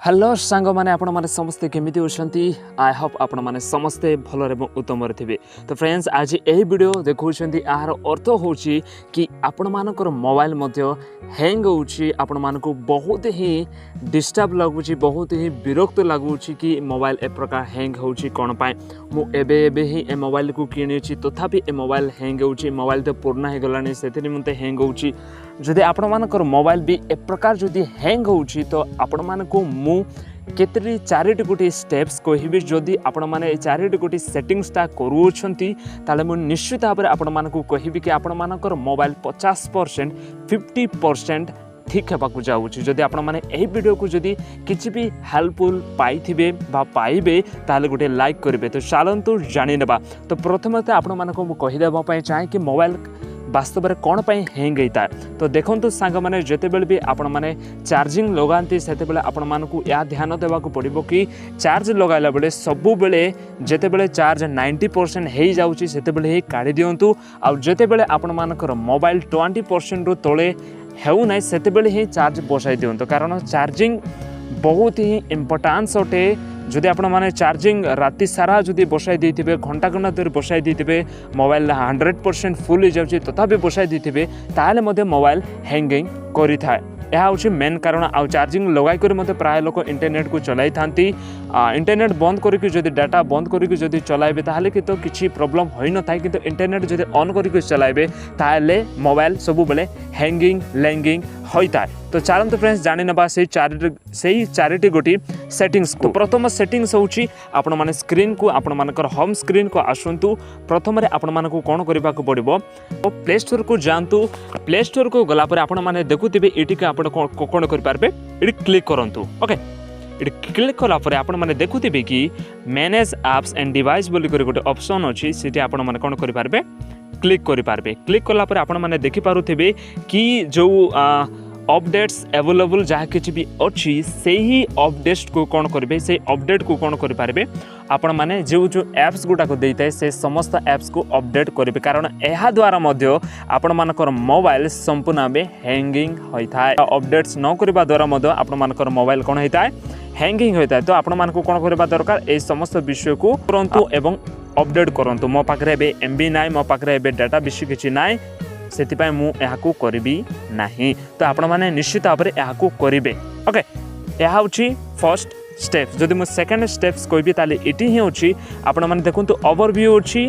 Hello सांग मैंने आपण मैंने समस्ते केमिति होछंती आई होप आपण मैंने समस्ते भलरे उत्तम थे। तो फ्रेंड्स आज यही वीडियो देखौछंती यार अर्थ होची कि आपण मानकर मोबाइल मध्य हैंग होची आपण मानको बहुत ही डिस्टर्ब लगुची बहुत ही विरक्त लगुची कि मोबाइल ए प्रकार हैंग होची कोन पाए मु एबे ही ए मोबाइल को किनिछि तथापि ए मोबाइल हैंग होची मोबाइल तो पुराना हे गलानी सेति निमंते हैंग होची जदि आपण मानकर मोबाइल भी ए प्रकार जदि हैंग होची तो आपण मानको मु केतरी चारिटी गोटी स्टेप्स कहबी जदि आपण माने चारिटी गोटी सेटिंग्सटा करूछंती ताले मु निश्चित भाव में आपण मानको कहबी कि आपण मानकर मोबाइल 50% 50% ठीक हेबाकू जाऊँगी। जदि आपण माने एही वीडियो को जदि किछि भी हेल्पफुल पाइथिबे बा पाइबे ताले गोटे लाइक करिवे। तो चलंतु जानि नेबा। तो प्रथमतः आपण मानको मु कहि देबा पई चाहे कि मोबाइल वास्तव में कौन पाई हैंग होता है। तो देखो सांग मैंने जिते भी आपण मैंने चार्जिंग लगाती से आपण मानकु या ध्यान देवाक पड़ो कि चार्ज लगाइला बेले सबु बेले जिते बेले चार्ज 90% हो जाऊँगी से ही काढ़ी दिंतु आउ जिते बेले आपण मानकर मोबाइल 20% रु तले हेउ ना से ही चार्ज बसाई दिंतु कारण चार्जिंग बहुत ही इम्पोर्टान्स अटे। जदि आपण माने चार्जिंग राति सारा जदि बसाई देथिबे घंटा घंटा धरि बसाई देथिबे मोबाइल 100% फुल हो जाउछि तथापि बसाई देथिबे ताले मध्ये मोबाइल हैंगिंग करि थाए। यह हूँ मेन कारण। आउ चार्जिंग लगाई कर मते प्राय लोक इंटरनेट को चलाई थांती इंटरनेट बंद करके जदि डाटा बंद करके जदि चलाइबे ताहले कि तो किछि प्रॉब्लम होई न थाए किंतु इंटरनेट जदि ऑन करके चलाइबे ताहले मोबाइल सब बेले हैंगिंग लैंगिंग होता है। तो चलते फ्रेंड्स जानि नबा से चारिटी गोटी सेटिंग्स को। प्रथम सेटिंग्स होची आपण माने स्क्रीन को आपण मानकर होम स्क्रीन को आसंतु प्रथम रे आपण मानको कोन करबा को पड़िबो तो प्ले स्टोर को जानतु। प्ले स्टोर को गला पर आपण माने देखुथिबे एटी के आपण कोन कर पारबे एटी क्लिक करंतु। ओके एटी क्लिक कला पर आपण माने देखुथिबे कि मैनेज एप्स एंड डिवाइस बोली कर गोटे ऑप्शन अछि सेठी आपण माने कोन कर पारबे क्लिक करि पारबे। क्लिक कला पर आपण माने देखि पारुथिबे कि जो अपडेट्स अवेलेबल जहाँ किसी भी अच्छी से ही अपडेट को कौन करेंगे से अपडेट को कौन करेंगे आपण माने जो जो एप्स गुटा को देता है से समस्त एप्स को अपडेट करेंगे कारण यह द्वारा मध्य आपण मानकर मोबाइल संपूर्ण भाव हैंगिंग होता है। अपडेट्स न करबा द्वारा मध्य आपण मानकर मोबाइल कौन होता है हैंगिंग होता है। तो आपण मानक कौन करबा दरकार ए समस्त विषय को करंतु एवं अपडेट करंतु। मो पाखरे एबे एमबी नाइ मो पाखरे एबे डाटा विषय किछि नाइ सेतिपाई मु एहाकू करिबी नाही। तो आपण माने निश्चित भाव में एहाकू करिबे। ओके एहा होची फर्स्ट स्टेप। जदि मु सेकंड स्टेप्स कहबी ताले एटी ही होची आपण माने देखंतु ओवरव्यू होची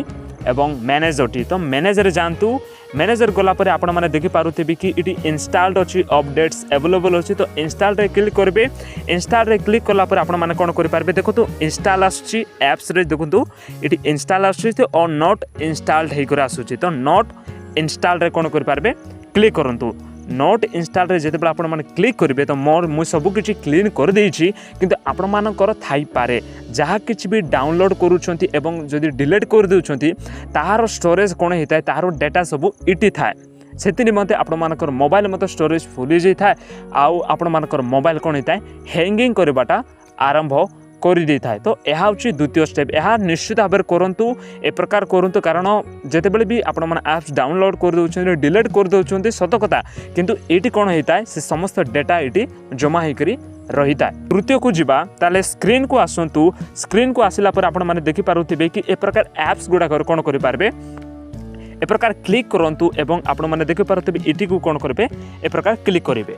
एवं मैनेज होची। तो मैनेजर जानतु मैनेजर गला पर आपण माने देखि पारुथिबे कि इटी इंस्टॉल्ड अछि अपडेट्स अवेलेबल अछि। तो इंस्टॉल रे क्लिक करबे। इंस्टॉल रे क्लिक कला पर आपण माने कोन करि पारबे देखो तो इंस्टॉल आछि एप्स रे देखंतु इटी इंस्टॉल आछि तो और नॉट इंस्टॉल्ड हे कर आसुछि। तो नॉट इंस्टॉल रे कोन करि पारबे क्लिक करंतु। नॉट इंस्टॉल रे जेते आपण माने क्लिक करिवे तो मोर मु सब किछि क्लीन कर देछि किंतु आपण मानकर थाई पारे जहाँ किछि भी डाउनलोड करूछंती एवं जदि डिलीट कर देउछंती ताहार स्टोरेज कोन हेताय ताहार डाटा सब इटी थाए सेति निमंते आपण मानकर मोबाइल मते स्टोरेज फुल हो जाय आउ आपण मानकर मोबाइल कोन हेताय हैंगिंग करबाटा आरंभ कर दी था। तो यह हूँ द्वितीय स्टेप। यह निश्चित भाव में करंतु ए प्रकार करंतु कारण जिते बड़े भी आपण माने एप्स डाउनलोड कर दउछन डिलीट कर दउछन सत कथा किंतु एटी कोन होता है से समस्त डाटा एटी जमा होकर रहीता है। तृतीय को जीवा ताले स्क्रीन को आसंतु। स्क्रीन को आसिला पर आपण माने देखि पारुथिबे कि ए प्रकार एप्स गुडा कोन करि पारबे ए प्रकार क्लिक करंतु एवं आपण माने देखि पारुथिबे एटी को कोन करबे ए प्रकार क्लिक करिवे।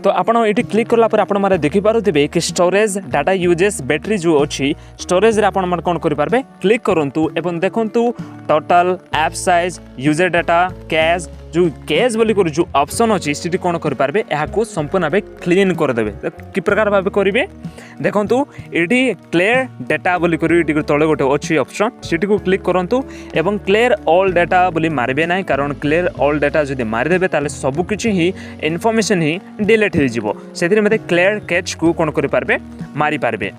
तो आपण ये क्लिक कला पर आपण माने देखि पारुथिबे कि स्टोरेज डाटा यूजेस बैटरी जो अच्छी स्टोरेज रे आपण माने कोन करि पारबे क्लिक करंतु एवं देखंतु total app size user data cash जो कैश बोली कर जो ऑप्शन अच्छी सीटी कौन करेंगे यहाँ संपूर्ण भाव क्लीन करदे। तो कि प्रकार भाव करेंगे देखंतु ये क्लियर डाटा बोली कर तले गोटे अच्छी ऑप्शन सीटी को क्लिक करंतु एवं क्लियर ऑल डाटा बोली मारबे ना कारण क्लियर ऑल डाटा जदि मारिदेबे ताले सब किछि ही इनफॉरमेशन ही डिलीट हो जिवो सेतिर मते क्लियर कैच को कौन करि पारबे मारी पारबे।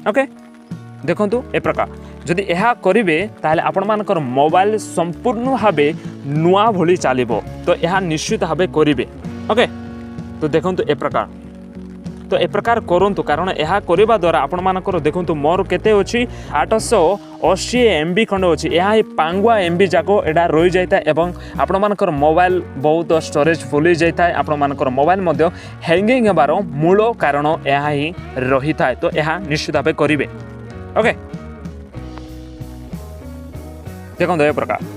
ओके देखंतु ए प्रकार जदि यह करेंगे ताहले आपण मानकर मोबाइल संपूर्ण भाव नुआ भली चलिबो। तो यह निश्चित भाव करेंगे। ओके तो देखंतु ए प्रकार तो ए प्रकार करंतु कारण यह करने द्वारा आपण मानकर देखंतु मोर केते अछि 880 MB खंड अछि यह पांगुआ MB जाको एडा रही जाता एवं आपण मानकर मोबाइल बहुत स्टोरेज फुल जाता है आपण मानकर मोबाइल मध्य हैंगिंग हेबार मूल कारण यह ही रही था तो यह निश्चित भाव करेंगे ओके देखो ए प्रकार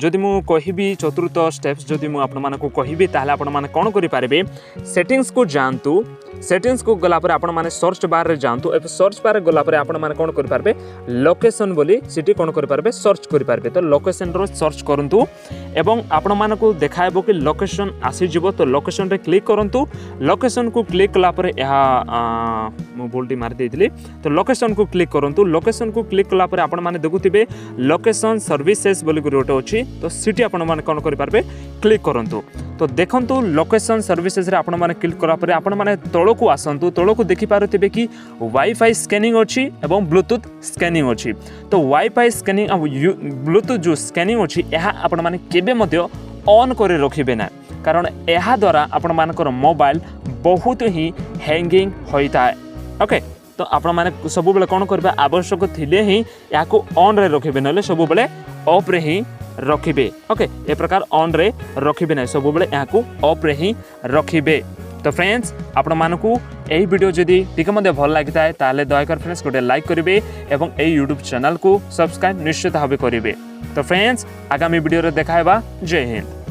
जदि मु कहिबी चतुर्थ स्टेप्स जदि मु आपण मानकु कहिबी ताले आपण माने कोन करि पारबे सेटिंग्स को जानतु सेटिंग्स को गला पर आपण माने सर्च बार रे जानतु ए सर्च बार गला पर आपण माने कोन करि पारबे लोकेशन बोली सिटी कोन करि पारबे सर्च करि पारबे तो लोकेशन रो सर्च करंतु एवं आपण मानकु देखाइबो कि लोकेशन आसी जिवो तो लोकेशन रे क्लिक करंतु लोकेशन को क्लिक कला पर यहा मु बोल्टी मार देइतली तो लोकेशन को क्लिक करंतु लोकेशन को क्लिक कला पर आपण माने देखुतिबे लोकेशन सर्विसेज बोली गुरोटे अछि तो सिटी आपण माने कोन करि पारबे क्लिक करंतु तो देखंतु लोकेशन सर्विसेज रे आपण माने क्लिक करा पर आपण माने तळको आसंतु तळको देखि पारुतिबे कि वाईफाई स्कैनिंग अछि एवं ब्लूटूथ स्कैनिंग अछि तो वाईफाई स्कैनिंग आ ब्लूटूथ जो स्कैनिंग अछि एहा आपण माने केबे मध्य ऑन करे रखिबे ना कारण एहा द्वारा आपण मानकर मोबाइल बहुत ही हैंगिंग होइता है ओके तो आपण माने सब बेले कोन करबे आवश्यक थिले ही याको ऑन रे रखिबे नले सब बेले ऑफ रे ही रखिबे ओके ए प्रकार ऑन रे रखिबे नै सब बेले याको ऑफ रे ही रखिबे तो फ्रेंड्स आपण मानकु एही वीडियो जदी टिके मध्ये भल लागिता है ताले दयाकर फ्रेंड्स गोटे लाइक करिवे एवं ए यूट्यूब चैनल को सब्सक्राइब निश्चित भाबे करिवे तो फ्रेंड्स आगामी वीडियो रे देखाइबा जय हिंद।